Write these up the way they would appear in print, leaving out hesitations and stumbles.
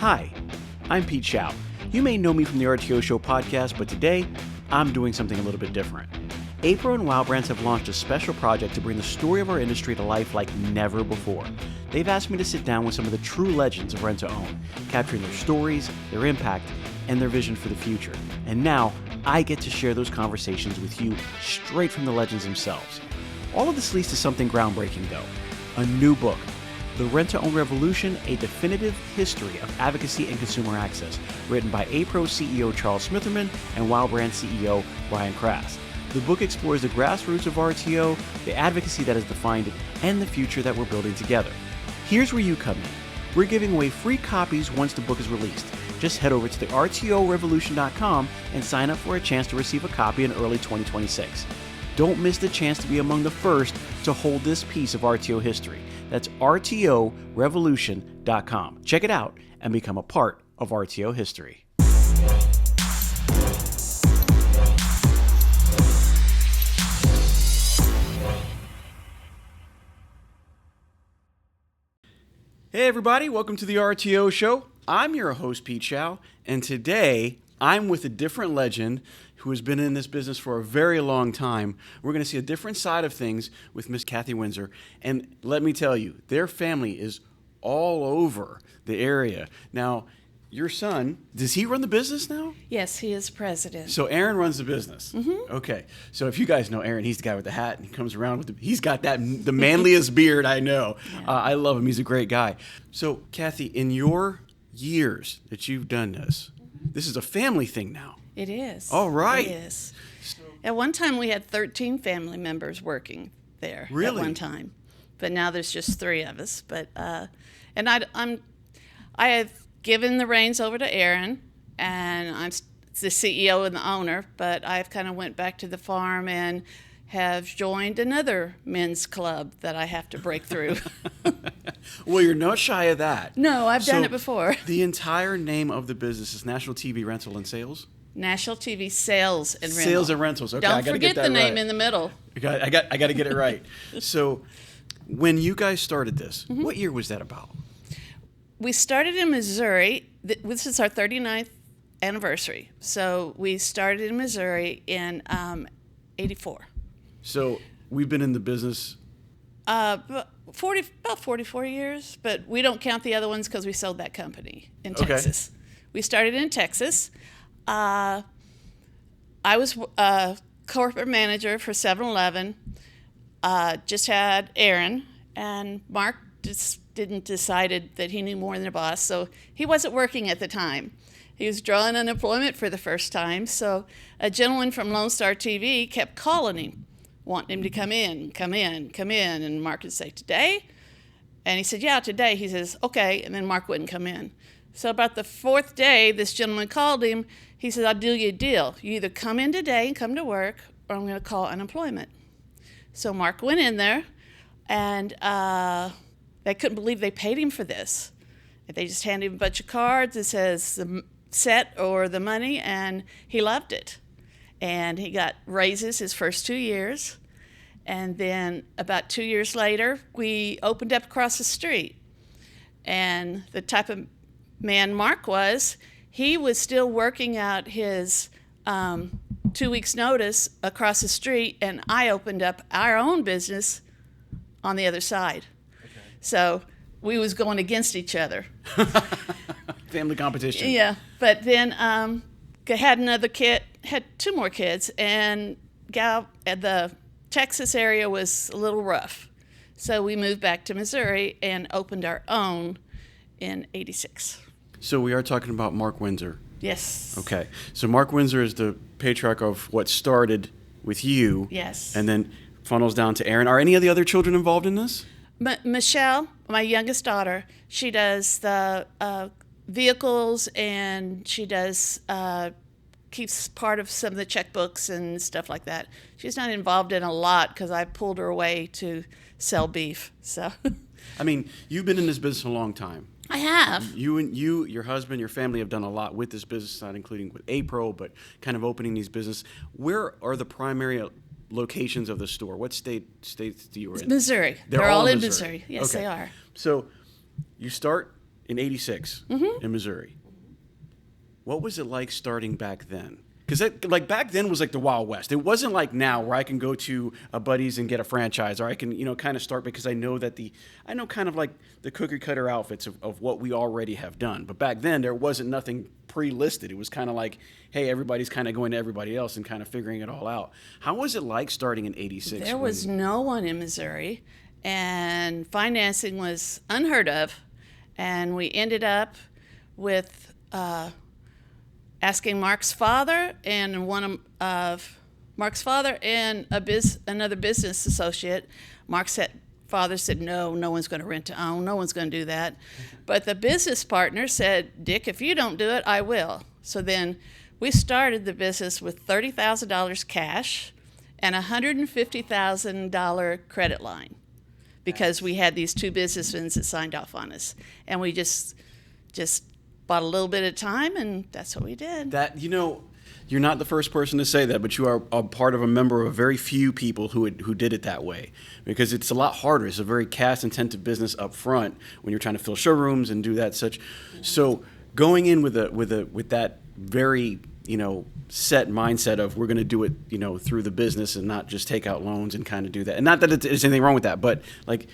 Hi, I'm Pete Shau. You may know me from the RTO Show podcast, but today I'm doing something a little bit different. APRO and Wow Brands have launched a special project to bring the story of our industry to life like never before. They've asked me to sit down with some of the true legends of rent-to-own, capturing their stories, their impact, and their vision for the future. And now I get to share those conversations with you straight from the legends themselves. All of this leads to something groundbreaking though, a new book, The Rent-to-Own Revolution, A Definitive History of Advocacy and Consumer Access, written by APRO CEO Charles Smitherman and Wow Brands CEO Brian Krast. The book explores the grassroots of RTO, the advocacy that has defined it, and the future that we're building together. Here's where you come in. We're giving away free copies once the book is released. Just head over to the RTORevolution.com and sign up for a chance to receive a copy in early 2026. Don't miss the chance to be among the first to hold this piece of RTO history. That's RTORevolution.com. Check it out and become a part of RTO history. Hey everybody, welcome to the RTO Show. I'm your host, Pete Shau, and today I'm with a different legend who has been in this business for a very long time. We're going to see a different side of things with Miss Kathy Windsor, and let me tell you, their family is all over the area. Now, your son, does he run the business now? Yes, he is president. So Aaron runs the business. Mm-hmm. Okay. So if you guys know Aaron, he's the guy with the hat, and he comes around with he's got the manliest beard I know. Yeah. I love him. He's a great guy. So Kathy, in your years that you've done this is a family thing now. It is. All right. It is. At one time, we had 13 family members working there. Really? At one time, but now there's just 3 of us. But and I have given the reins over to Aaron, and I'm the CEO and the owner. But I've kind of went back to the farm and have joined another men's club that I have to break through. Well, you're not shy of that. No, I've done it before. The entire name of the business is National TV Rental and Sales? National TV Sales and Rental. Sales and Rentals. Okay, I Don't gotta get forget that the name right. in the middle. I got to get it right. So when you guys started this, Mm-hmm. what year was that about? We started in Missouri. This is our 39th anniversary. So we started in Missouri in 84. So we've been in the business. About 44 years, but we don't count the other ones because we sold that company in Texas. We started in Texas. I was a corporate manager for 7-Eleven. Just had Aaron, and Mark just decided that he knew more than a boss, so he wasn't working at the time. He was drawing unemployment for the first time, so a gentleman from Lone Star TV kept calling him, wanting him to come in, and Mark would say, today? And he said, yeah, today. He says, okay, and then Mark wouldn't come in. So about the 4th day, this gentleman called him. He said, I'll do you a deal. You either come in today and come to work, or I'm going to call unemployment. So Mark went in there, and they couldn't believe they paid him for this. They just handed him a bunch of cards that says the set or the money, and he loved it. And he got raises his first 2 years. And then about 2 years later, we opened up across the street. And the type of man Mark was, he was still working out his 2 weeks' notice across the street, and I opened up our own business on the other side. Okay. So we was going against each other. Family competition. Yeah, but then had another kid, had 2 more kids, and gal at the Texas area was a little rough. So we moved back to Missouri and opened our own in 86. So we are talking about Mark Windsor. Yes. Okay. So Mark Windsor is the patriarch of what started with you. Yes. And then funnels down to Aaron. Are any of the other children involved in this? Michelle, my youngest daughter, she does the vehicles, and she does keeps part of some of the checkbooks and stuff like that. She's not involved in a lot because I pulled her away to sell beef. So, I mean, you've been in this business a long time. I have. Your husband, your family have done a lot with this business, not including with APRO, but kind of opening these businesses. Where are the primary locations of the store? What states do you in? Missouri. They're all in Missouri. Yes, okay. they are. So you start in '86 in Missouri. What was it like starting back then? Because like back then was like the Wild West. It wasn't like now where I can go to a buddy's and get a franchise, or I can kind of start because I know kind of like the cookie cutter outfits of what we already have done. But back then there wasn't nothing pre-listed. It was kind of like, hey, everybody's kind of going to everybody else and kind of figuring it all out. How was it like starting in '86? There was no one in Missouri, and financing was unheard of, and we ended up with asking Mark's father and another business associate. Mark's father said, no one's going to rent to own, no one's going to do that. But the business partner said, Dick, if you don't do it, I will. So then we started the business with $30,000 cash and a $150,000 credit line because we had these two businessmen that signed off on us. And we just bought a little bit at a time, and that's what we did. That, you're not the first person to say that, but you are a part of a member of very few people who did it that way, because it's a lot harder. It's a very cash-intensive business up front when you're trying to fill showrooms and do that such. So going in with that very set mindset of we're going to do it through the business and not just take out loans and kind of do that. And not that there's anything wrong with that, but like,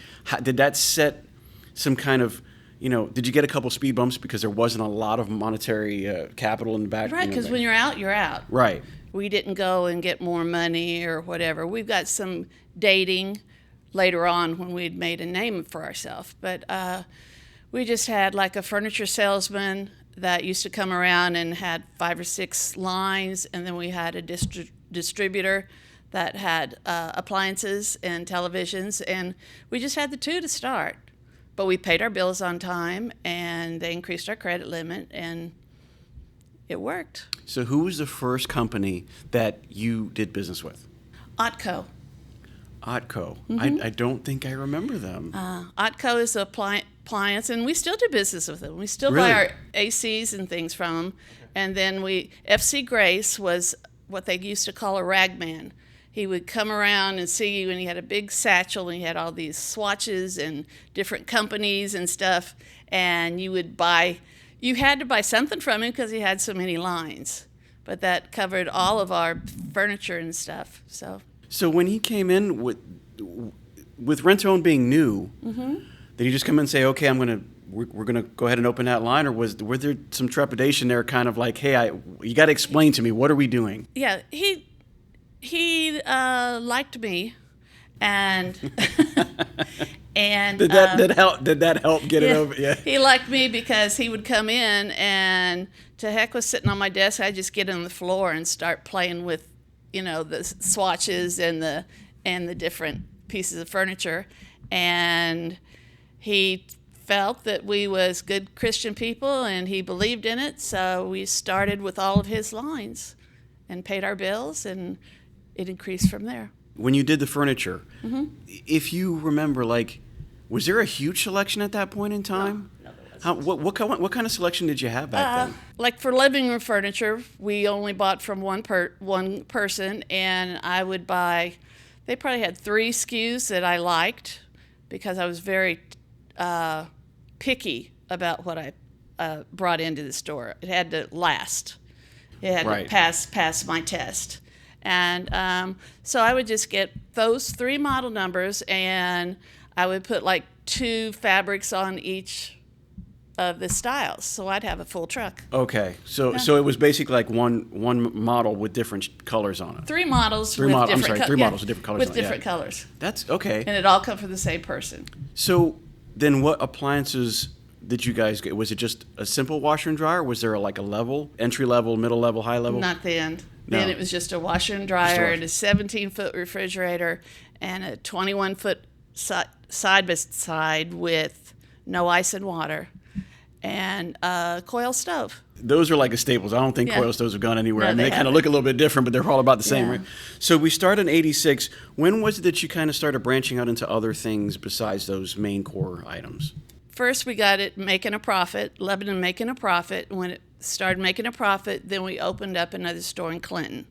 did that set some kind of did you get a couple speed bumps because there wasn't a lot of monetary capital in the back? Right, because when you're out, you're out. Right. We didn't go and get more money or whatever. We've got some dating later on when we'd made a name for ourselves. But we just had like a furniture salesman that used to come around and had 5 or 6 lines, and then we had a distributor that had appliances and televisions, and we just had the two to start. But we paid our bills on time, and they increased our credit limit, and it worked. So who was the first company that you did business with? APRO. APRO. Mm-hmm. I don't think I remember them. APRO is an appliance, and we still do business with them. We still Really? buy our ACs and things from them. And then FC Grace was what they used to call a ragman. He would come around and see you, and he had a big satchel, and he had all these swatches and different companies and stuff, and you had to buy something from him because he had so many lines. But that covered all of our furniture and stuff. So when he came in with rent-to-own being new, did he just come in and say, okay, we're gonna go ahead and open that line, or were there some trepidation there, kind of like, hey, you got to explain to me, what are we doing? Yeah, he liked me, and did that help get it over? Yeah, he liked me because he would come in, and to heck with sitting on my desk, I'd just get on the floor and start playing with, the swatches and the different pieces of furniture, and he felt that we was good Christian people, and he believed in it, so we started with all of his lines, and paid our bills, and it increased from there. When you did the furniture, if you remember, like, was there a huge selection at that point in time? No, there wasn't. What kind of selection did you have back then? Like for living room furniture, we only bought from one person, and I would buy. They probably had 3 SKUs that I liked because I was very picky about what I brought into the store. It had to last. It had to pass my test. And so I would just get those 3 model numbers, and I would put like 2 fabrics on each of the styles. So I'd have a full truck. Okay. So it was basically like one model with different colors on it. 3 models. 3 models. I'm sorry, 3 models with different colors. With different colors. That's okay. And it all come from the same person. So then, what appliances did you guys get? Was it just a simple washer and dryer? Was there like a level, entry level, middle level, high level? Not then. No. Then it was just a washer and dryer and a 17-foot refrigerator and a 21-foot side by side with no ice and water, and a coil stove. Those are like the staples. I don't think coil stoves have gone anywhere. No, I mean, they kind of look a little bit different, but they're all about the same, Yeah. right? So we started in '86. When was it that you kind of started branching out into other things besides those main core items? First, we got it making a profit, Lebanon making a profit. When it started making a profit, then we opened up another store in Clinton.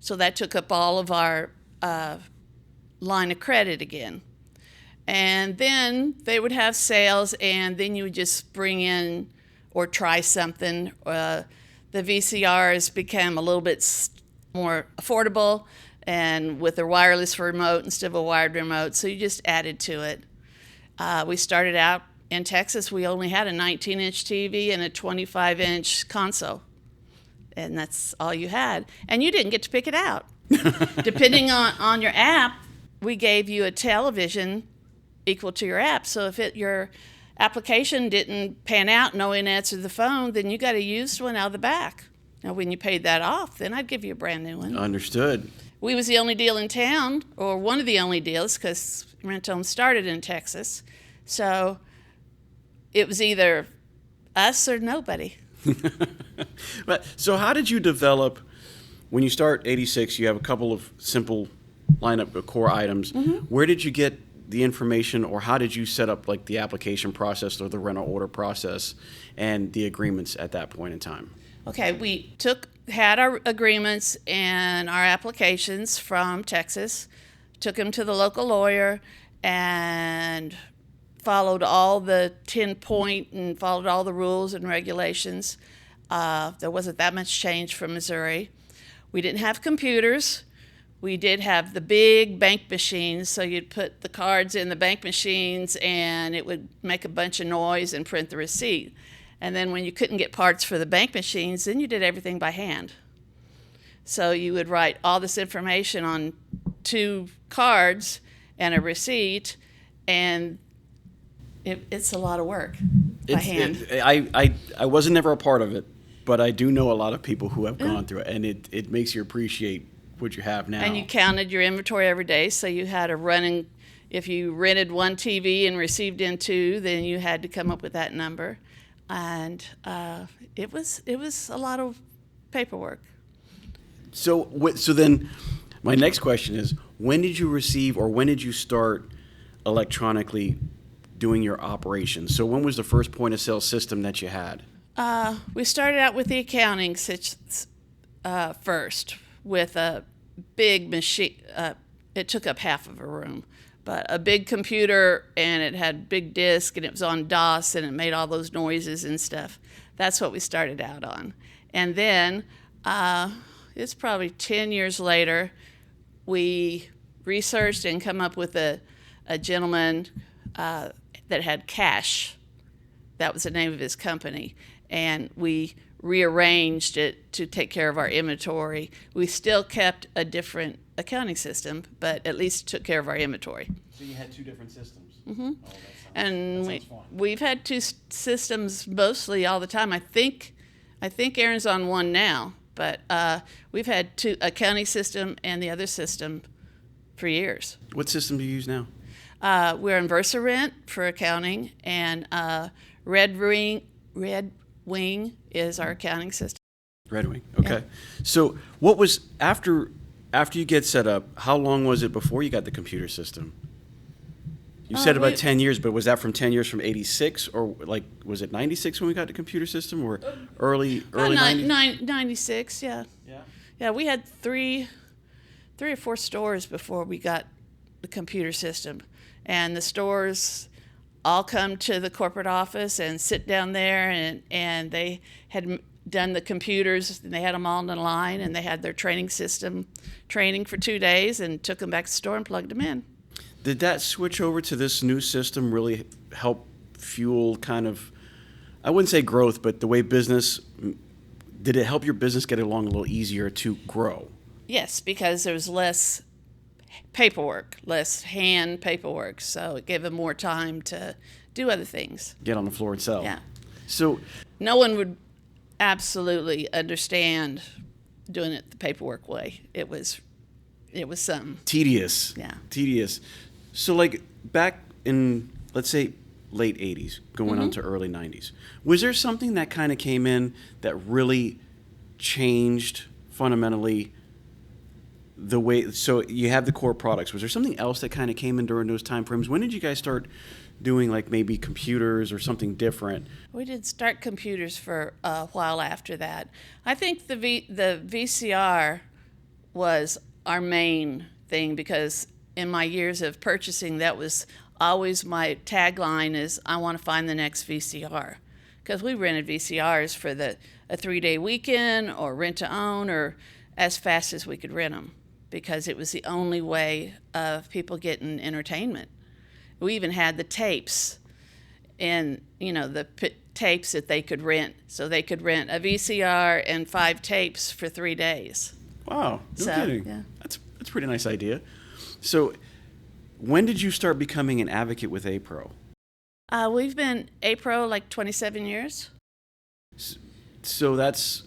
So that took up all of our line of credit again. And then they would have sales, and then you would just bring in or try something. The VCRs became a little bit more affordable, and with a wireless remote instead of a wired remote, so you just added to it. We started out in Texas, we only had a 19-inch TV and a 25-inch console, and that's all you had. And you didn't get to pick it out. Depending on your app, we gave you a television equal to your app. So if your application didn't pan out, no one answered the phone, then you got a used one out of the back. Now, when you paid that off, then I'd give you a brand new one. Understood. We was the only deal in town, or one of the only deals, because rent-to-own started in Texas. So it was either us or nobody. So how did you develop, when you start 86, you have a couple of simple lineup of core items. Mm-hmm. Where did you get the information, or how did you set up like the application process or the rental order process and the agreements at that point in time? Okay, we had our agreements and our applications from Texas, took them to the local lawyer, and followed all the 10-point and followed all the rules and regulations. There wasn't that much change from Missouri. We didn't have computers. We did have the big bank machines, so you'd put the cards in the bank machines and it would make a bunch of noise and print the receipt. And then when you couldn't get parts for the bank machines, then you did everything by hand. So you would write all this information on 2 cards and a receipt, and it's a lot of work by hand. I wasn't never a part of it, but I do know a lot of people who have gone through it, and it makes you appreciate what you have now. And you counted your inventory every day, so you had a running. If you rented 1 TV and received in 2, then you had to come up with that number, and it was a lot of paperwork. So then, my next question is: when did you receive, or when did you start electronically doing your operations? So when was the first point of sale system that you had? We started out with the accounting first with a big machine. It took up half of a room, but a big computer, and it had big disk, and it was on DOS, and it made all those noises and stuff. That's what we started out on. And then it's probably 10 years later, we researched and come up with a gentleman that had Cash. That was the name of his company. And we rearranged it to take care of our inventory. We still kept a different accounting system, but at least took care of our inventory. So you had 2 different systems. Mm-hmm. We've had 2 systems mostly all the time. I think Aaron's on one now, but we've had 2 accounting system and the other system for years. What system do you use now? We're on VersaRent for accounting, and Red Wing is our accounting system. Red Wing. Okay. Yeah. So what was after you get set up? How long was it before you got the computer system? You said about 10 years, but was that from 10 years from 86, or like was it 96 when we got the computer system, or early 90s? 96, yeah. Yeah, we had three or 4 stores before we got the computer system, and the stores all come to the corporate office and sit down there, and they had done the computers, and they had them all in line, and they had their training for 2 days, and took them back to the store and plugged them in. Did that switch over to this new system really help fuel kind of, I wouldn't say growth, but the way business, did it help your business get along a little easier to grow? Yes, because there was less paperwork, less hand paperwork, so it gave them more time to do other things. Get on the floor and sell. Yeah. So no one would absolutely understand doing it the paperwork way. It was something. Tedious. Yeah. Tedious. So like back in, let's say, late 80s, going on to early 90s, was there something that kind of came in that really changed fundamentally the way, so you have the core products. Was there something else that kind of came in during those time frames? When did you guys start doing like maybe computers or something different? We did start computers for a while after that. I think the VCR was our main thing, because in my years of purchasing, that was always my tagline is, I want to find the next VCR. Because we rented VCRs for a 3-day weekend or rent to own or as fast as we could rent them, because it was the only way of people getting entertainment. We even had the tapes and, the tapes that they could rent. So they could rent a VCR and 5 tapes for 3 days. Wow, no kidding. Yeah. That's a pretty nice idea. So when did you start becoming an advocate with APRO? We've been APRO like 27 years. So that's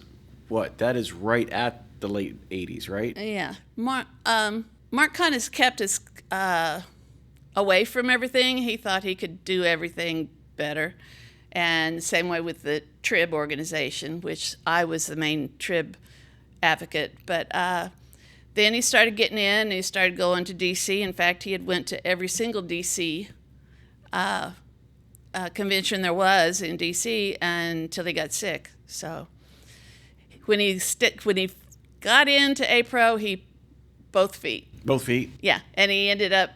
what? That is right at the late 80s, right? Yeah. Mark kind of kept us away from everything. He thought he could do everything better. And same way with the TRIB organization, which I was the main TRIB advocate. But then he started getting in, and he started going to D.C. In fact, he had went to every single D.C. Convention there was in D.C. until he got sick. So when he got into APRO, he both feet. Both feet? Yeah, and he ended up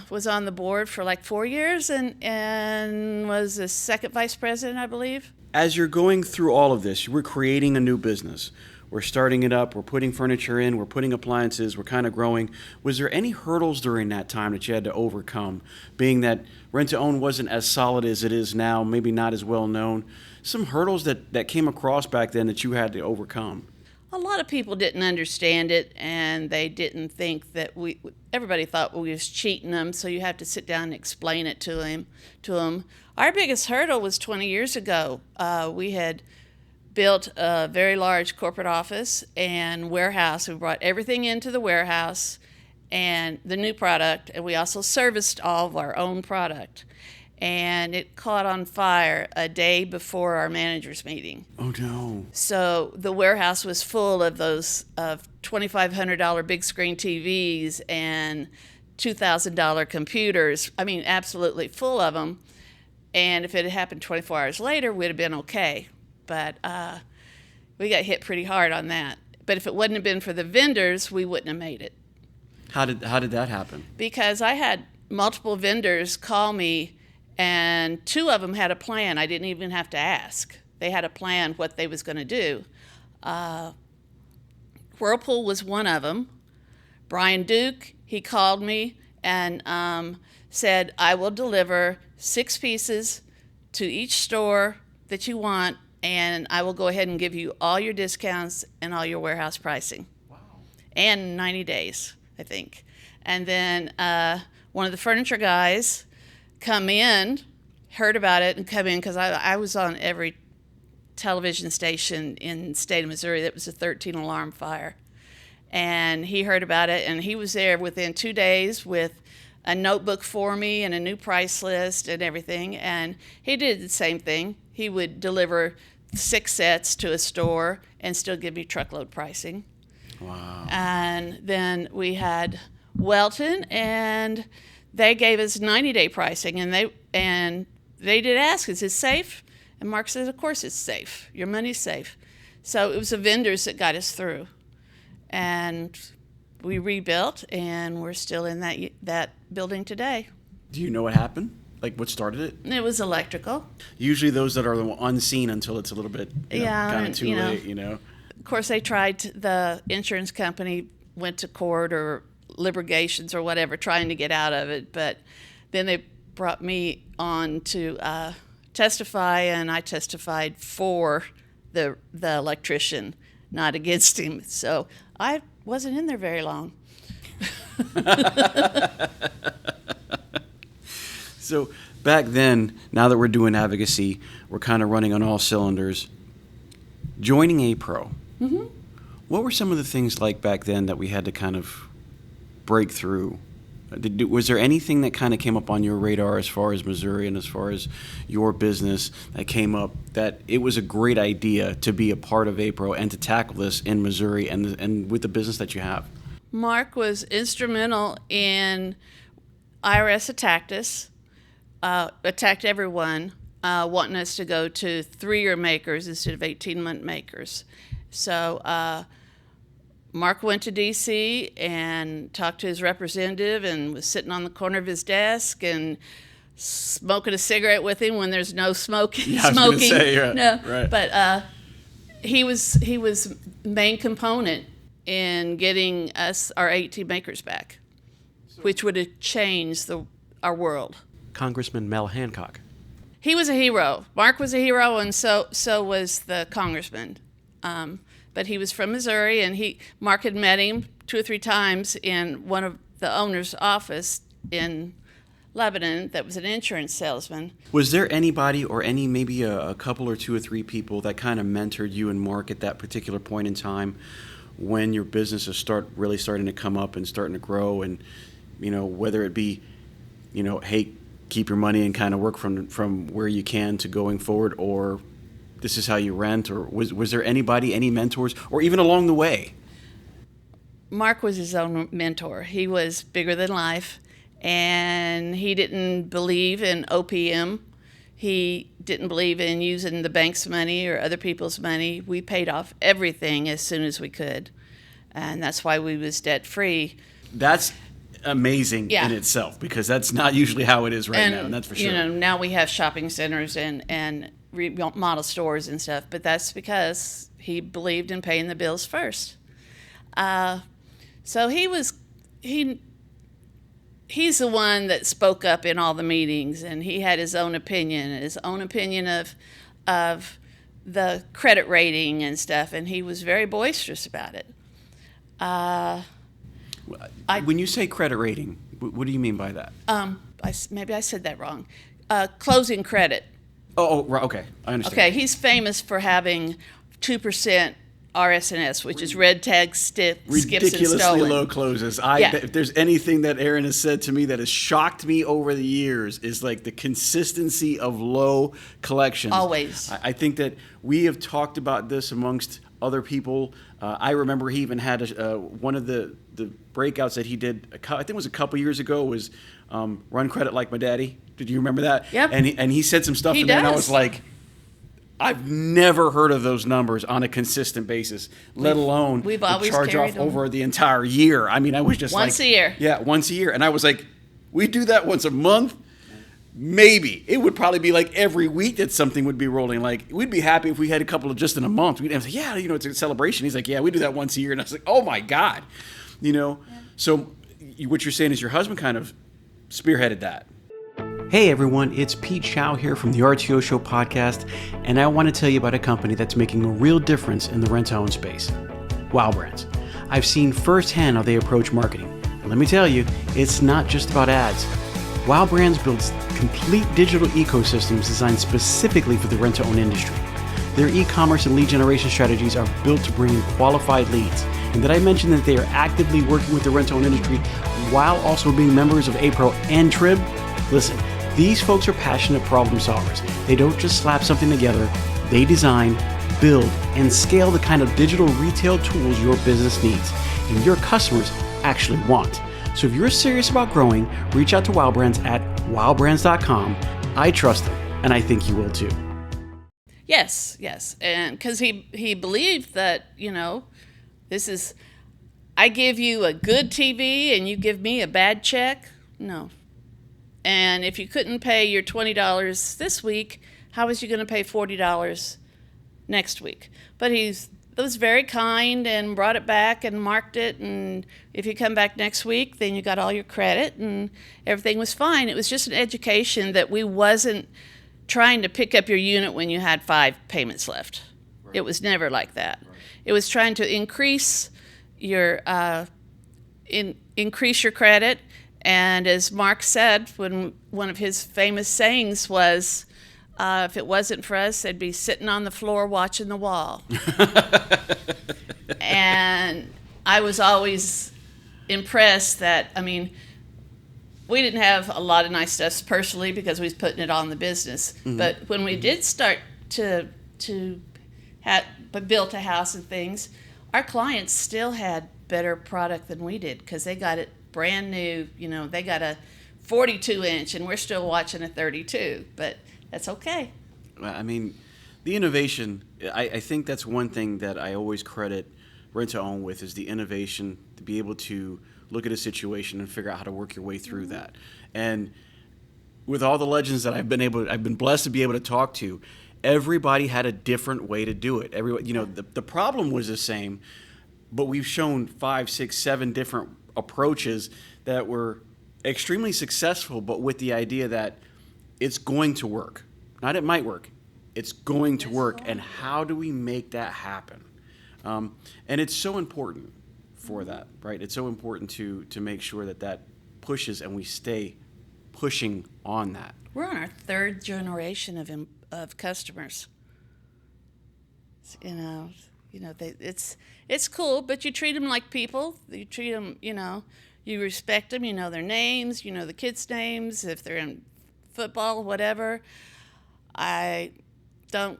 was on the board for like 4 years and was the second vice president, I believe. As you're going through all of this, we're creating a new business. We're starting it up. We're putting furniture in. We're putting appliances. We're kind of growing. Was there any hurdles during that time that you had to overcome, being that rent-to-own wasn't as solid as it is now, maybe not as well known? Some hurdles that came across back then that you had to overcome? A lot of people didn't understand it, and they didn't think that everybody thought we was cheating them, so you have to sit down and explain it to them. Our biggest hurdle was 20 years ago. We had built a very large corporate office and warehouse. We brought everything into the warehouse and the new product, and we also serviced all of our own product. And it caught on fire a day before our manager's meeting. Oh, no. So the warehouse was full of those $2,500 big screen TVs and $2,000 computers. I mean, absolutely full of them. And if it had happened 24 hours later, we'd have been okay. But we got hit pretty hard on that. But if it wouldn't have been for the vendors, we wouldn't have made it. How did that happen? Because I had multiple vendors call me, and 2 of them had a plan. I didn't even have to ask. They had a plan what they was going to do. Whirlpool was one of them. Brian Duke, he called me and said, I will deliver 6 pieces to each store that you want, and I will go ahead and give you all your discounts and all your warehouse pricing. Wow. And 90 days, I think. And then one of the furniture guys come in, heard about it, and come in, because I was on every television station in the state of Missouri. That was a 13-alarm fire. And he heard about it, and he was there within 2 days with a notebook for me and a new price list and everything. And he did the same thing. He would deliver 6 sets to a store and still give me truckload pricing. Wow. And then we had Welton, and they gave us 90-day pricing, and they did ask, is it safe? And Mark said, of course it's safe. Your money's safe. So it was the vendors that got us through. And we rebuilt, and we're still in that building today. Do you know what happened? Like, what started it? It was electrical. Usually those that are unseen until it's a little bit kind of too late, Of course, they tried the insurance company went to court or litigations or whatever, trying to get out of it. But then they brought me on to testify, and I testified for the electrician, not against him. So I wasn't in there very long. So back then, now that we're doing advocacy, we're kind of running on all cylinders. Joining APRO, mm-hmm. What were some of the things like back then that we had to kind of break through? Was there anything that kind of came up on your radar as far as Missouri and as far as your business that came up that it was a great idea to be a part of APRO and to tackle this in Missouri and with the business that you have? Mark was instrumental in IRS attacked us. Attacked everyone, wanting us to go to 3-year makers instead of 18-month makers. So Mark went to D.C. and talked to his representative and was sitting on the corner of his desk and smoking a cigarette with him when there's no smoking. Yeah, I was gonna say, yeah, no, right. But he was main component in getting us our 18 makers back, which would have changed our world. Congressman Mel Hancock. He was a hero. Mark was a hero, and so was the congressman. But he was from Missouri, and Mark had met him 2 or 3 times in one of the owner's office in Lebanon that was an insurance salesman. Was there anybody or maybe a couple or 2 or 3 people that kind of mentored you and Mark at that particular point in time when your business is really starting to come up and starting to grow, and whether it be hey, keep your money and kind of work from where you can to going forward, or this is how you rent, or was there anybody, any mentors, or even along the way? Mark was his own mentor. He was bigger than life, and he didn't believe in OPM. He didn't believe in using the bank's money or other people's money. We paid off everything as soon as we could, and that's why we was debt-free. That's amazing in itself, because that's not usually how it is now, and that's for sure. Now we have shopping centers and remodel stores and stuff, but that's because he believed in paying the bills first. So he's the one that spoke up in all the meetings, and he had his own opinion of the credit rating and stuff, and he was very boisterous about it. When you say credit rating, what do you mean by that? Maybe I said that wrong. Closing credit. Oh, right. Okay, I understand. Okay, he's famous for having 2% RSNS, which is red tag, skips, and stolen. Ridiculously low closes. If there's anything that Aaron has said to me that has shocked me over the years, is like the consistency of low collections. Always. I think that we have talked about this amongst other people. I remember he even had one of the breakouts that he did, I think it was a couple years ago, was Run Credit Like My Daddy. Did you remember that? Yep. And he said some stuff in there, and I was like, I've never heard of those numbers on a consistent basis, let alone we've the always charge-off them over the entire year. I mean, I was just once a year. Yeah, once a year. And I was like, we do that once a month? Maybe. It would probably be like every week that something would be rolling. Like, we'd be happy if we had a couple of just in a month. We'd say, yeah, it's a celebration. He's like, yeah, we do that once a year. And I was like, oh, my God. So what you're saying is your husband kind of spearheaded that. Hey everyone, it's Pete Shau here from the RTO Show podcast, and I want to tell you about a company that's making a real difference in the rent-to-own space, Wow Brands. I've seen firsthand how they approach marketing. And let me tell you, it's not just about ads. Wow Brands builds complete digital ecosystems designed specifically for the rent-to-own industry. Their e-commerce and lead generation strategies are built to bring in qualified leads. And did I mention that they are actively working with the rent-to-own industry while also being members of APRO and TRIB? Listen, these folks are passionate problem solvers. They don't just slap something together. They design, build, and scale the kind of digital retail tools your business needs and your customers actually want. So if you're serious about growing, reach out to Wow Brands at wowbrands.com. I trust them, and I think you will too. Yes, and because he believed that, this is, I give you a good TV and you give me a bad check. No. And if you couldn't pay your $20 this week, how was you going to pay $40 next week? But he was very kind and brought it back and marked it. And if you come back next week, then you got all your credit and everything was fine. It was just an education that we wasn't trying to pick up your unit when you had 5 payments left. Right. It was never like that. Right. It was trying to increase your increase your credit. And as Mark said, when one of his famous sayings was, if it wasn't for us, they'd be sitting on the floor watching the wall. And I was always impressed that, we didn't have a lot of nice stuff personally because we was putting it on the business. Mm-hmm. But when we did start to build a house and things, our clients still had better product than we did because they got it brand new. They got a 42-inch and we're still watching a 32, but that's okay. The innovation, I think that's one thing that I always credit rent to own with is the innovation, to be able to look at a situation and figure out how to work your way through that. And with all the legends that I've been blessed to be able to talk to, everybody had a different way to do it. The problem was the same, but we've shown 5, 6, 7 different approaches that were extremely successful, but with the idea that it's going to work. Not it might work. It's going to work. And how do we make that happen? And it's so important for that, right? It's so important to make sure that pushes and we stay pushing on that. We're on our 3rd generation of customers. It's cool, but you treat them like people. You treat them, you respect them. You know their names. You know the kids' names. If they're in football, whatever. I don't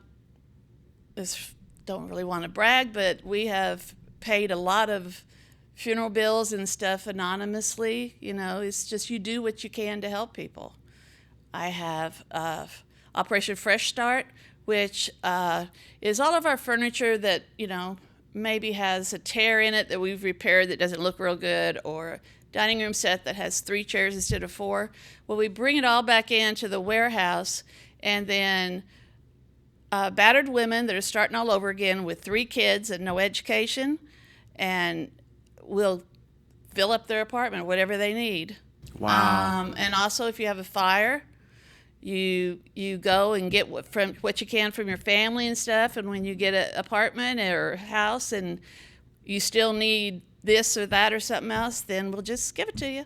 really want to brag, but we have paid a lot of funeral bills and stuff anonymously. It's just you do what you can to help people. I have Operation Fresh Start, which is all of our furniture that, maybe has a tear in it that we've repaired that doesn't look real good, or a dining room set that has 3 chairs instead of 4. Well, we bring it all back into the warehouse, and then battered women that are starting all over again with 3 kids and no education, and we'll fill up their apartment, whatever they need. Wow. And also, if you have a fire, you go and get what you can from your family and stuff. And when you get an apartment or house and you still need this or that or something else, then we'll just give it to you.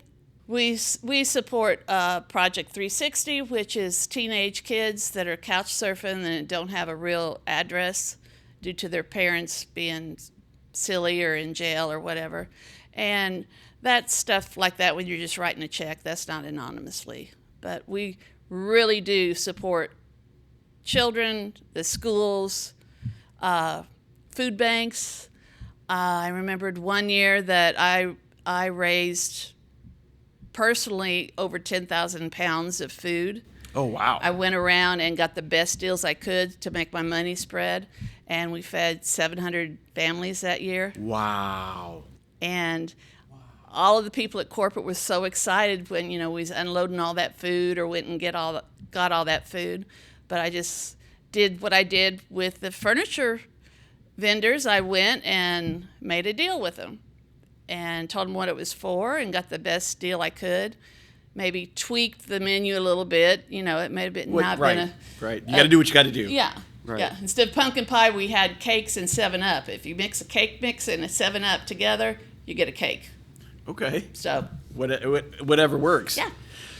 We support Project 360, which is teenage kids that are couch surfing and don't have a real address due to their parents being silly or in jail or whatever. And that stuff like that, when you're just writing a check, that's not anonymously. But we really do support children, the schools, food banks. I remembered one year that I raised personally over 10,000 pounds of food. Oh, wow. I went around and got the best deals I could to make my money spread, and we fed 700 families that year. Wow. And all of the people at corporate were so excited when, we was unloading all that food or went and got all that food. But I just did what I did with the furniture vendors. I went and made a deal with them and told them what it was for and got the best deal I could. Maybe tweaked the menu a little bit. It may have been not been a... Right. You got to do what you got to do. Yeah. Right. Yeah. Instead of pumpkin pie, we had cakes and 7-Up. If you mix a cake mix and a 7-Up together, you get a cake. Okay. So whatever works. Yeah.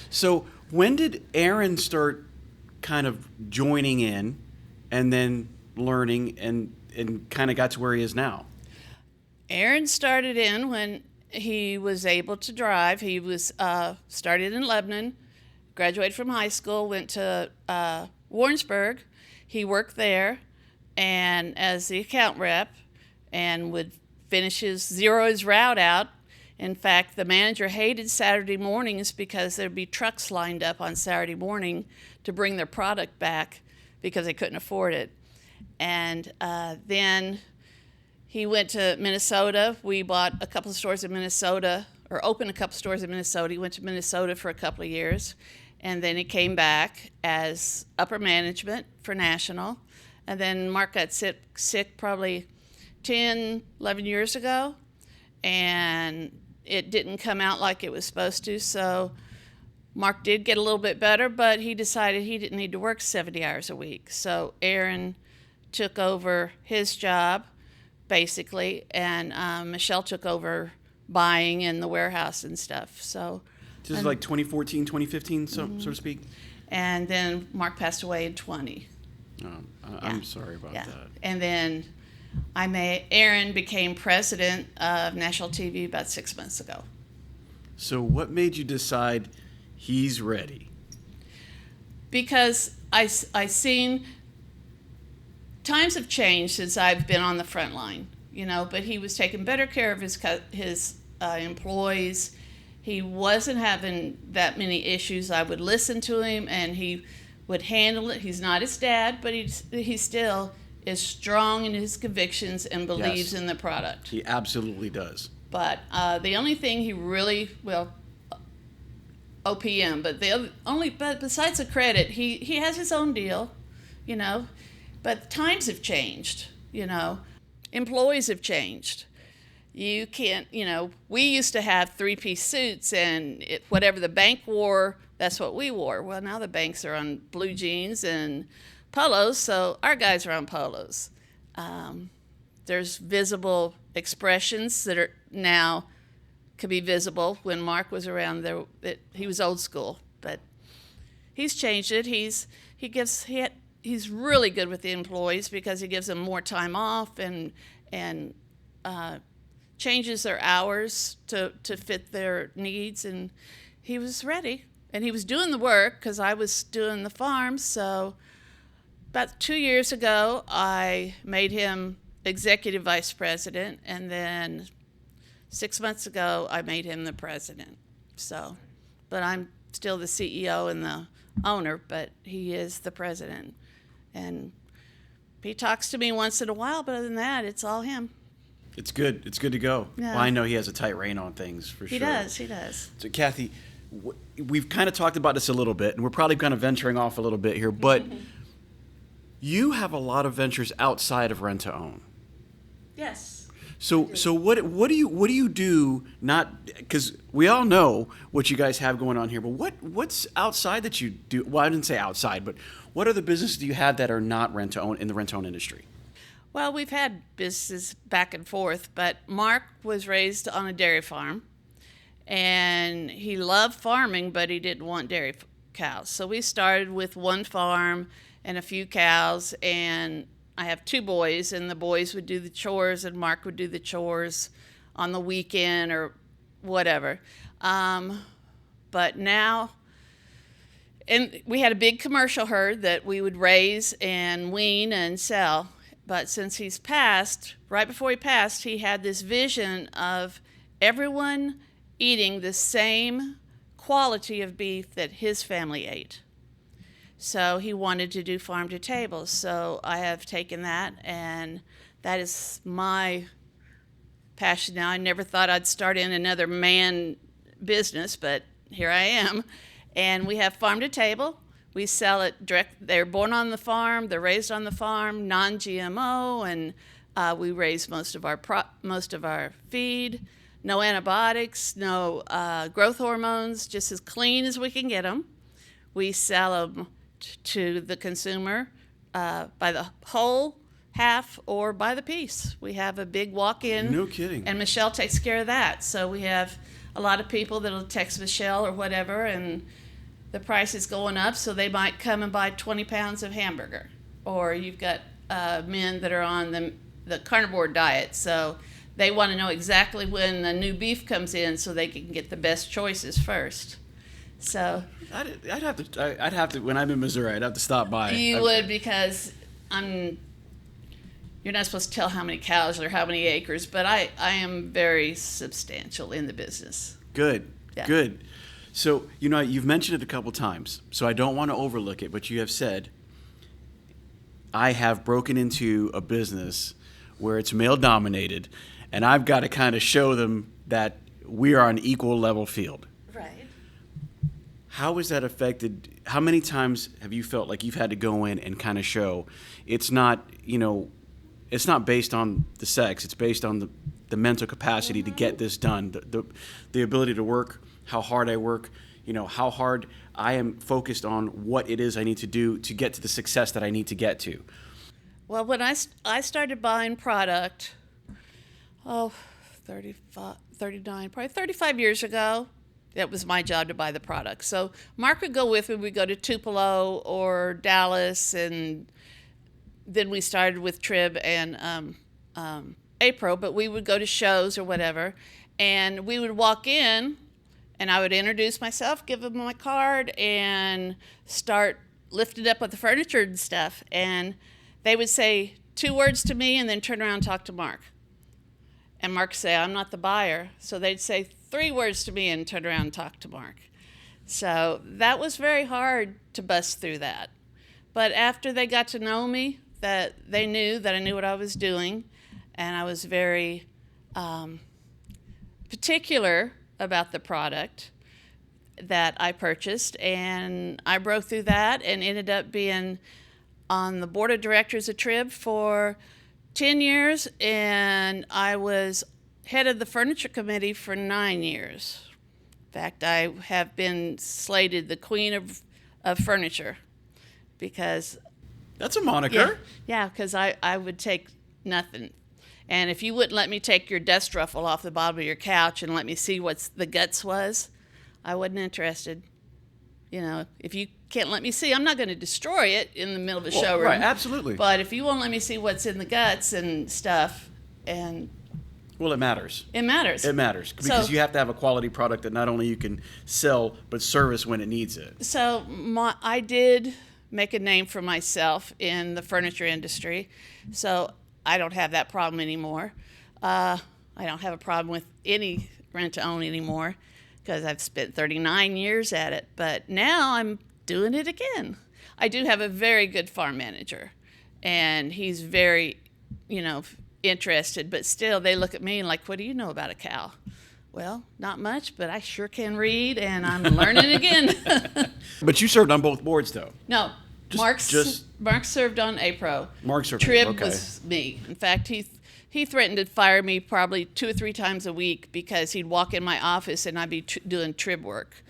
So when did Aaron start kind of joining in and then learning and kind of got to where he is now? Aaron started in when he was able to drive. He was started in Lebanon, graduated from high school, went to Warrensburg. He worked there and as the account rep and would zero his route out. In fact, the manager hated Saturday mornings because there'd be trucks lined up on Saturday morning to bring their product back because they couldn't afford it. And then he went to Minnesota. We bought a couple of stores in Minnesota, or opened a couple of stores in Minnesota. He went to Minnesota for a couple of years. And then he came back as upper management for national. And then Mark got sick probably 10, 11 years ago. And it didn't come out like it was supposed to. So Mark did get a little bit better, but he decided he didn't need to work 70 hours a week. So Aaron took over his job, basically, and Michelle took over buying in the warehouse and stuff. So this is like 2014, 2015, so to speak? And then Mark passed away in 20. I'm sorry about that. And then Aaron became president of national TV about 6 months ago. So what made you decide he's ready? Because I seen times have changed since I've been on the front line, but he was taking better care of his employees. He wasn't having that many issues. I would listen to him and he would handle it. He's not his dad, but he still is strong in his convictions and believes Yes. in the product. He absolutely does. But the only thing he really, well, OPM, but but besides the credit, he has his own deal, you know. But times have changed, you know. Employees have changed. You can't, you know, we used to have three-piece suits, and whatever the bank wore, that's what we wore. Well, now the banks are on blue jeans and polos, so our guys are on polos. There's visible expressions that are now could be visible. When Mark was around there, he was old school, but he's changed it. He's really good with the employees because he gives them more time off and changes their hours to fit their needs. And he was ready, and he was doing the work because I was doing the farm. So about 2 years ago, I made him executive vice president, and then 6 months ago, I made him the president. So, but I'm still the CEO and the owner, but he is the president. And he talks to me once in a while, but other than that, it's all him. It's good. It's good to go. Yeah. Well, I know he has a tight rein on things, for sure. He does. So, Kathy, we've kind of talked about this a little bit, and we're probably kind of venturing off a little bit here, but you have a lot of ventures outside of rent-to-own. Yes. So what do you do? Not because we all know what you guys have going on here, but what's outside that you do? Well, I didn't say outside, but what other businesses do you have that are not rent-to-own in the rent-to-own industry? Well, we've had businesses back and forth, but Mark was raised on a dairy farm, and he loved farming, but he didn't want dairy cows. So we started with one farm and a few cows, and I have two boys, and the boys would do the chores, and Mark would do the chores on the weekend or whatever. But now, and we had a big commercial herd that we would raise and wean and sell. But since he's passed, right before he passed, he had this vision of everyone eating the same quality of beef that his family ate. So he wanted to do farm to table. So I have taken that, and that is my passion now. I never thought I'd start in another man business, but here I am. And we have farm to table. We sell it direct. They're born on the farm, they're raised on the farm, non-GMO, and we raise most of our feed. No antibiotics, no growth hormones, just as clean as we can get them. We sell them to the consumer by the whole, half, or by the piece. We have a big walk-in. No kidding. And Michelle takes care of that. So we have a lot of people that'll text Michelle or whatever, and the price is going up, so they might come and buy 20 pounds of hamburger. Or you've got men that are on the carnivore diet, so they want to know exactly when the new beef comes in so they can get the best choices first. So I'd have to when I'm in Missouri, I'd have to stop by. You would, because you're not supposed to tell how many cows or how many acres, but I am very substantial in the business. Good. Yeah. Good. So, you've mentioned it a couple times, so I don't want to overlook it, but you have said, I have broken into a business where it's male-dominated, and I've got to kind of show them that we are on an equal level field. Right. How has that affected, how many times have you felt like you've had to go in and kind of show it's not, it's not based on the sex, it's based on the mental capacity to get this done, the ability to work, how hard I work, how hard I am focused on what it is I need to do to get to the success that I need to get to. Well, when I started buying product, 39, probably 35 years ago, it was my job to buy the product. So Mark would go with me. We'd go to Tupelo or Dallas, and then we started with Trib and APRO, but we would go to shows or whatever, and we would walk in, and I would introduce myself, give them my card, and start lifting up with the furniture and stuff. And they would say 2 words to me and then turn around and talk to Mark. And Mark would say, I'm not the buyer. So they'd say 3 words to me and turn around and talk to Mark. So that was very hard to bust through that. But after they got to know me that they knew that I knew what I was doing, and I was very particular about the product that I purchased, and I broke through that and ended up being on the board of directors of Trib for 10 years, and I was head of the furniture committee for 9 years. In fact, I have been slated the queen of furniture because... That's a moniker. Yeah, because I would take nothing. And if you wouldn't let me take your dust ruffle off the bottom of your couch and let me see what the guts was, I wasn't interested. You know, if you can't let me see, I'm not going to destroy it in the middle of a showroom. Right, absolutely. But if you won't let me see what's in the guts and stuff, and... Well, it matters. It matters. It matters because you have to have a quality product that not only you can sell, but service when it needs it. So I did make a name for myself in the furniture industry, so I don't have that problem anymore. I don't have a problem with any rent-to-own anymore because I've spent 39 years at it, but now I'm doing it again. I do have a very good farm manager, and he's very, interested, but still they look at me like, what do you know about a cow? Well, not much, but I sure can read, and I'm learning again. But you served on both boards, though. No, Mark served on APRO. Mark served. Trib okay. was me. In fact, he threatened to fire me probably 2 or 3 times a week because he'd walk in my office and I'd be doing Trib work,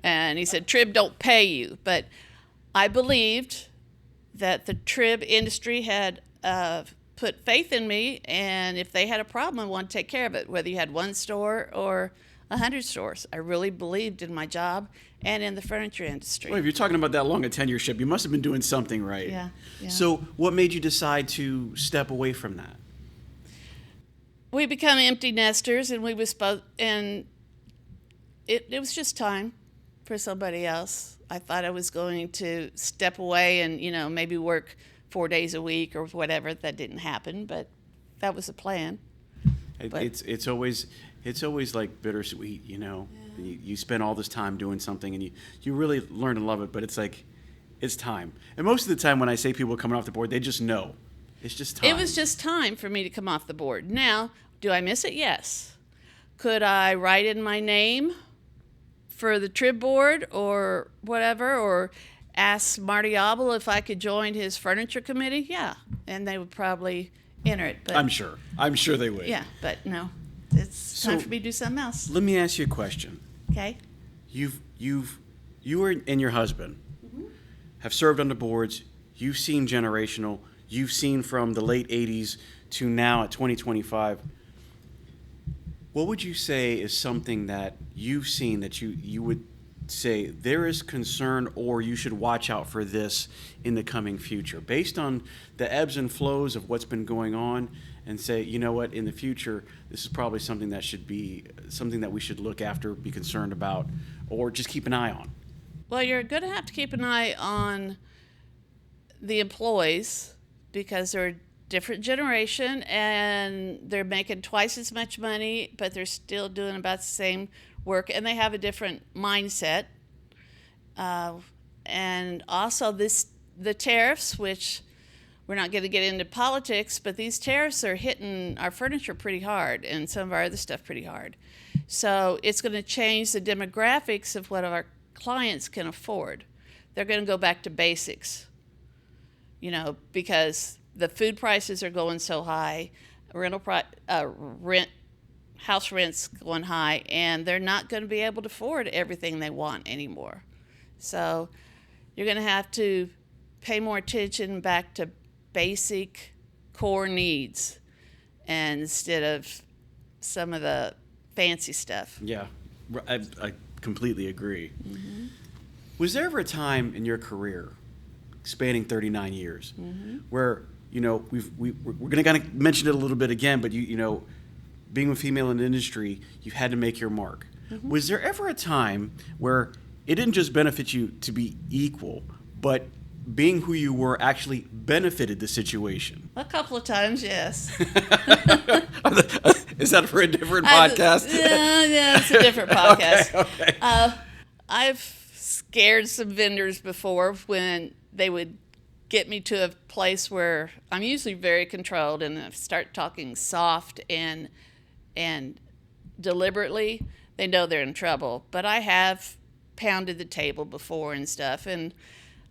and he said, "Trib don't pay you." But I believed that the Trib industry had put faith in me, and if they had a problem, I wanted to take care of it, whether you had 1 store or 100 stores. I really believed in my job and in the furniture industry. Well, if you're talking about that long a tenureship, you must have been doing something right. Yeah. So what made you decide to step away from that? We become empty nesters, and and it was just time for somebody else. I thought I was going to step away and, maybe work 4 days a week or whatever. That didn't happen, but that was the plan. It's always like bittersweet, Yeah. You spend all this time doing something and you really learn to love it, but it's like it's time. And most of the time when I say people coming off the board, they just know. It's just time. It was just time for me to come off the board. Now, do I miss it? Yes. Could I write in my name for the Trib board or whatever, or ask Marty Abel if I could join his furniture committee? Yeah, and they would probably enter it. But I'm sure they would. Yeah, but no, it's time for me to do something else. Let me ask you a question. Okay. You and your husband have served on the boards. You've seen generational. You've seen from the late 80s to now at 2025. What would you say is something that you've seen that you would say there is concern, or you should watch out for this in the coming future, based on the ebbs and flows of what's been going on, and say, you know what, in the future, this is probably something that should be something that we should look after, be concerned about, or just keep an eye on? Well, you're going to have to keep an eye on the employees because they're a different generation and they're making twice as much money, but they're still doing about the same work, and they have a different mindset. And also the tariffs, which we're not going to get into politics, but these tariffs are hitting our furniture pretty hard and some of our other stuff pretty hard. So it's going to change the demographics of what our clients can afford. They're going to go back to basics, because the food prices are going so high, house rent's going high, and they're not going to be able to afford everything they want anymore. So you're going to have to pay more attention back to basic core needs instead of some of the fancy stuff. Yeah, I completely agree. Mm-hmm. Was there ever a time in your career, spanning 39 years, where, we're going to kind of mention it a little bit again, but being a female in the industry, you had to make your mark. Was there ever a time where it didn't just benefit you to be equal, but being who you were actually benefited the situation? A couple of times, yes. Is that for a different podcast? Yeah, it's a different podcast. Okay. I've scared some vendors before when they would get me to a place where I'm usually very controlled, and I start talking soft and deliberately, they know they're in trouble. But I have pounded the table before and stuff, and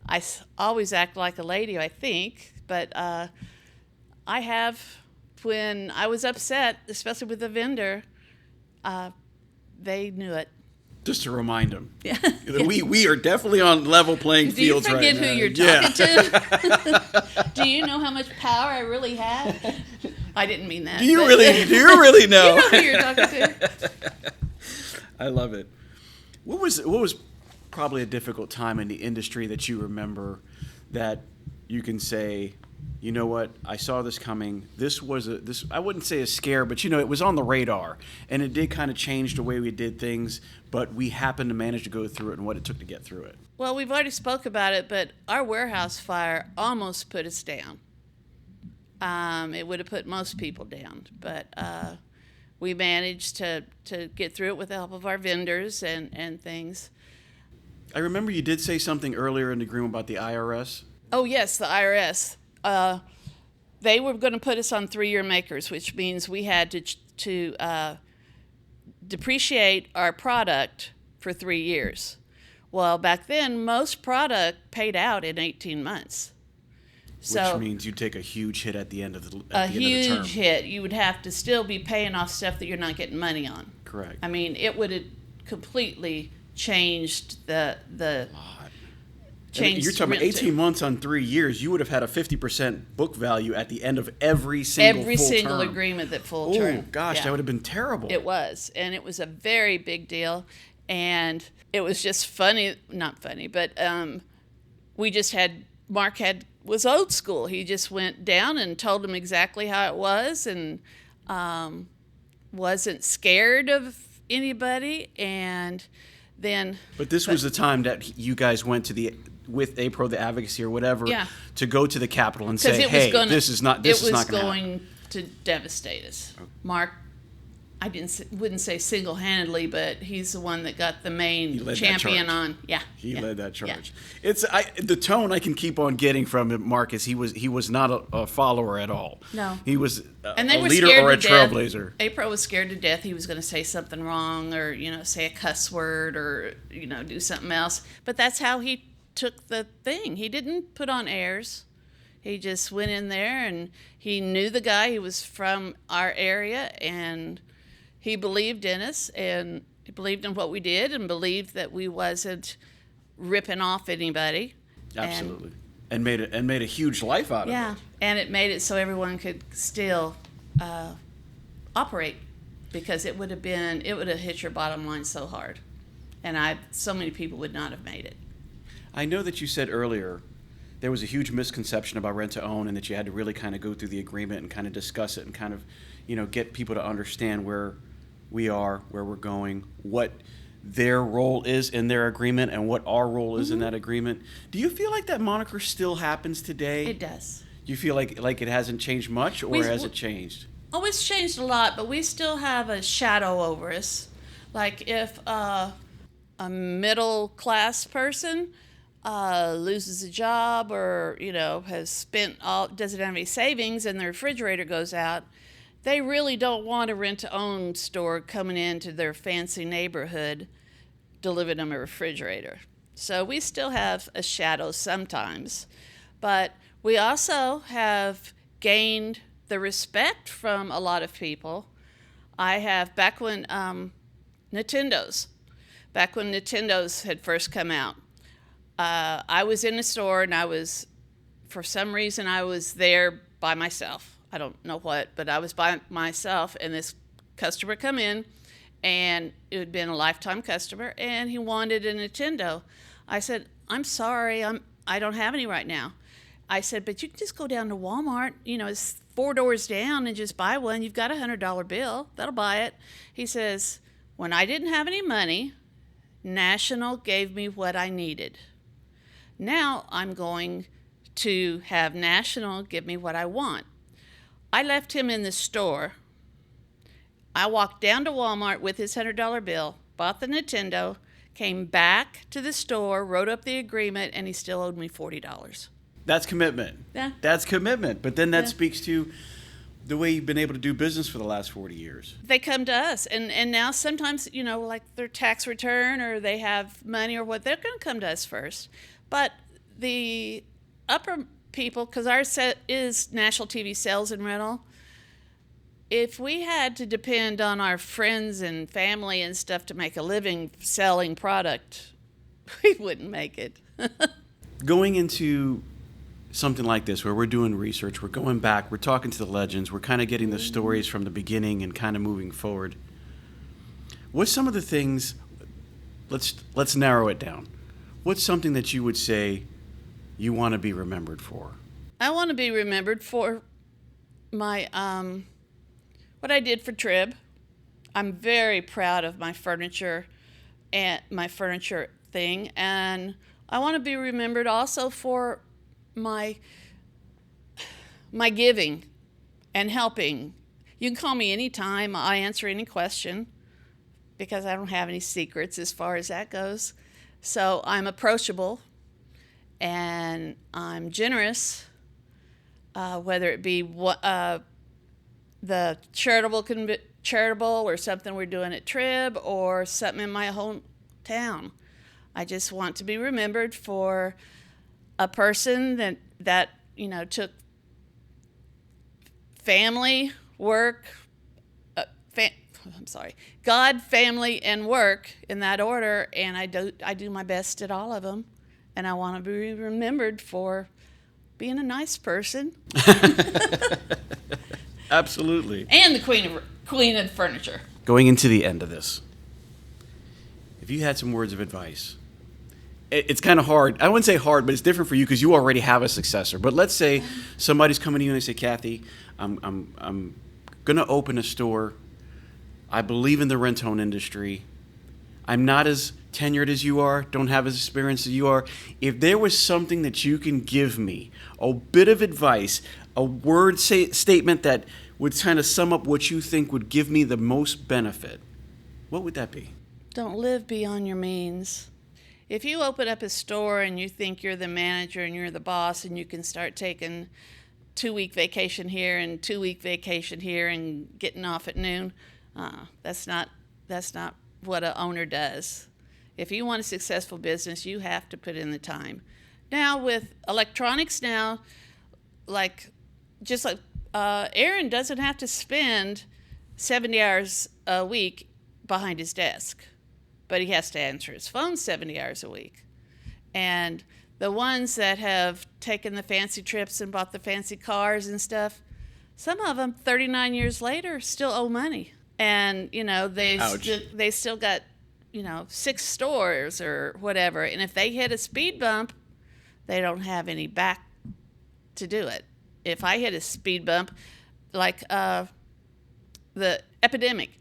I always act like a lady, I think. But I have, when I was upset, especially with the vendor, they knew it. Just to remind them. Yeah. We are definitely on level playing fields right now. Do you forget who you're talking to? Do you know how much power I really have? I didn't mean that. Do you really know? You know who you're talking to. I love it. What was probably a difficult time in the industry that you remember that you can say, you know what, I saw this coming. This I wouldn't say a scare, but it was on the radar, and it did kind of change the way we did things, but we happened to manage to go through it and what it took to get through it. Well, we've already spoke about it, but our warehouse fire almost put us down. It would have put most people down, but we managed to get through it with the help of our vendors and things. I remember you did say something earlier in the agreement about the IRS. Oh, yes, the IRS. They were going to put us on 3-year makers, which means we had to depreciate our product for 3 years. Well, back then, most product paid out in 18 months. So, which means you take a huge hit at the end of the term. A huge hit. You would have to still be paying off stuff that you're not getting money on. Correct. I mean, it would have completely changed the you're talking about 18 months on 3 years. You would have had a 50% book value at the end of every single term. Agreement that full term. Oh gosh, that would have been terrible. It was, and it was a very big deal, and it was just funny. Not funny, but we just had Mark was old school. He just went down and told them exactly how it was, and wasn't scared of anybody. And then, but this was the time that you guys went to with APRO, the advocacy or whatever, to go to the Capitol and say, "Hey, this is not going to happen." It was going to devastate us. Okay. Mark, I wouldn't say single-handedly, but he's the one that got the main champion on. Yeah, he led that charge. Yeah. It's the tone I can keep on getting from him, Mark, is he was not a follower at all. No, he was and they a were leader scared or a to death. trailblazer. APRO was scared to death. He was going to say something wrong, or say a cuss word, or do something else. But that's how he took the thing. He didn't put on airs. He just went in there, and he knew the guy. He was from our area, and he believed in us, and he believed in what we did, and believed that we wasn't ripping off anybody. Absolutely, and made a huge life out of it. Yeah, and it made it so everyone could still operate, because it would have hit your bottom line so hard, and so many people would not have made it. I know that you said earlier there was a huge misconception about rent-to-own, and that you had to really kind of go through the agreement and kind of discuss it and kind of, get people to understand where we are, where we're going, what their role is in their agreement, and what our role is in that agreement. Do you feel like that moniker still happens today? It does. Do you feel like it hasn't changed much, or has it changed? Oh, it's changed a lot, but we still have a shadow over us. Like if a middle-class person loses a job, or has doesn't have any savings, and the refrigerator goes out, they really don't want a rent-to-own store coming into their fancy neighborhood delivering them a refrigerator. So we still have a shadow sometimes, but we also have gained the respect from a lot of people. I have, back when Nintendos had first come out, I was in the store, and for some reason, I was there by myself. I don't know what, but I was by myself, and this customer come in, and it had been a lifetime customer, and he wanted a Nintendo. I said, "I'm sorry, I don't have any right now." I said, "But you can just go down to Walmart, it's 4 doors down, and just buy one. You've got a $100 bill. That'll buy it." He says, "When I didn't have any money, National gave me what I needed. Now I'm going to have National give me what I want." I left him in the store. I walked down to Walmart with his $100 bill, bought the Nintendo, came back to the store, wrote up the agreement, and he still owed me $40. That's commitment. Yeah. That's commitment. But then that speaks to the way you've been able to do business for the last 40 years. They come to us, and now sometimes, like their tax return or they have money or what, they're going to come to us first. But the upper people, because our set is national TV sales and rental, if we had to depend on our friends and family and stuff to make a living selling product, we wouldn't make it. Going into something like this where we're doing research, we're going back, we're talking to the legends, we're kind of getting the stories from the beginning and kind of moving forward. What's some of the things, let's narrow it down. What's something that you would say you want to be remembered for? I want to be remembered for my what I did for Trib. I'm very proud of my furniture and my furniture thing, and I want to be remembered also for my giving and helping. You can call me anytime. I answer any question because I don't have any secrets as far as that goes. So I'm approachable and I'm generous, whether it be the charitable or something we're doing at Trib or something in my hometown. I just want to be remembered for a person that took family, work, God, family, and work in that order, and I do my best at all of them, and I want to be remembered for being a nice person. Absolutely. And the queen of furniture. Going into the end of this, if you had some words of advice, it's kind of hard. I wouldn't say hard, but it's different for you because you already have a successor. But let's say somebody's coming to you and they say, Kathy, I'm going to open a store. I believe in the rent-home industry. I'm not as tenured as you are, don't have as experienced as you are. If there was something that you can give me, a bit of advice, a word statement that would kind of sum up what you think would give me the most benefit, what would that be? Don't live beyond your means. If you open up a store and you think you're the manager and you're the boss and you can start taking 2-week vacation here and 2-week vacation here and getting off at noon, that's not what an owner does. If you want a successful business, you have to put in the time. Now with electronics now, Aaron doesn't have to spend 70 hours a week behind his desk, but he has to answer his phone 70 hours a week. And the ones that have taken the fancy trips and bought the fancy cars and stuff, some of them 39 years later still owe money. And, they still got, 6 stores or whatever. And if they hit a speed bump, they don't have any back to do it. If I hit a speed bump, like the epidemic,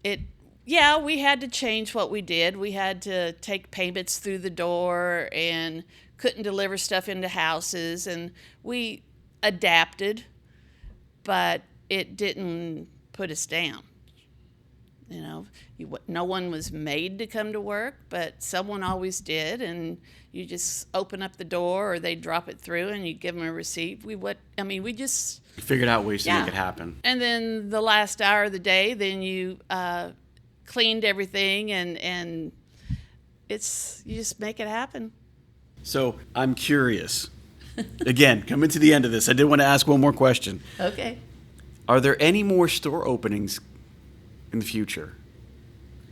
we had to change what we did. We had to take payments through the door and couldn't deliver stuff into houses. And we adapted, but it didn't put us down. No one was made to come to work, but someone always did, and you just open up the door or they drop it through and you give them a receipt. We just figured out ways to make it happen. And then the last hour of the day, then you cleaned everything and you just make it happen. So I'm curious. Again, coming to the end of this, I did want to ask one more question. Okay. Are there any more store openings in the future?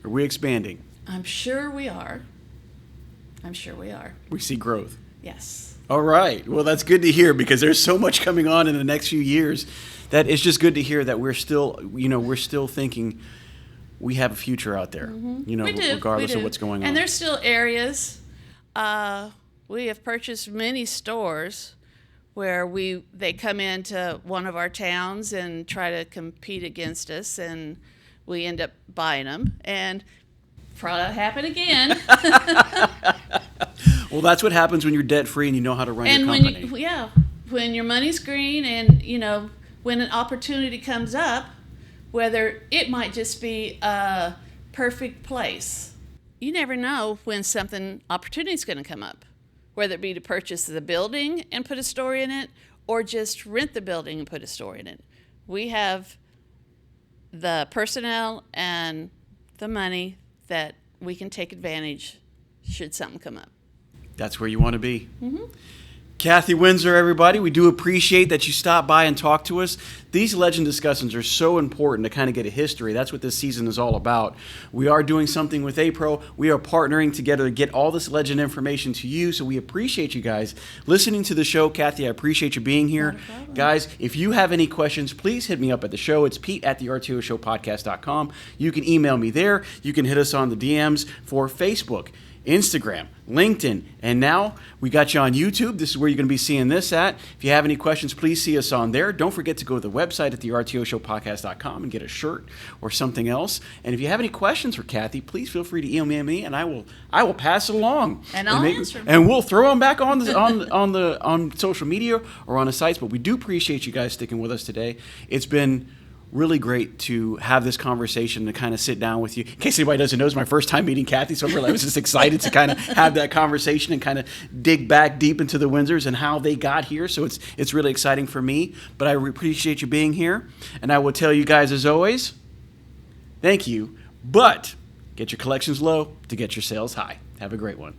Are we expanding? I'm sure we are. We see growth. Yes. All right. Well, that's good to hear because there's so much coming on in the next few years that it's just good to hear that we're still thinking we have a future out there, regardless of what's going on. And there's still areas. We have purchased many stores where they come into one of our towns and try to compete against us, and we end up buying them. And probably happen again. Well, that's what happens when you're debt-free and you know how to run your company. When your money's green and, when an opportunity comes up, whether it might just be a perfect place. You never know when opportunity is going to come up. whether it be to purchase the building and put a story in it, or just rent the building and put a story in it. We have the personnel and the money that we can take advantage should something come up. That's where you want to be. Mm-hmm. Kathy Windsor, everybody, we do appreciate that you stopped by and talked to us. These legend discussions are so important to kind of get a history. That's what this season is all about. We are doing something with APRO. We are partnering together to get all this legend information to you, so we appreciate you guys listening to the show. Kathy, I appreciate you being here. Guys, if you have any questions, please hit me up at the show. It's Pete at the RTO Show podcast.com. You can email me there. You can hit us on the DMs for Facebook, Instagram, LinkedIn, and now we got you on YouTube. This is where you're going to be seeing this at. If you have any questions, please see us on there. Don't forget to go to the website at the RTOshowpodcast.com and get a shirt or something else. And if you have any questions for Kathy, please feel free to email me, and I will pass it along. And I'll answer them. And we'll throw them back on on social media or on the sites. But we do appreciate you guys sticking with us today. It's been really great to have this conversation, to kind of sit down with you. In case anybody doesn't know, it's my first time meeting Kathy, so I was just excited to kind of have that conversation and kind of dig back deep into the Windsors and how they got here. So it's really exciting for me, but I appreciate you being here. And I will tell you guys, as always, thank you, but get your collections low to get your sales high. Have a great one.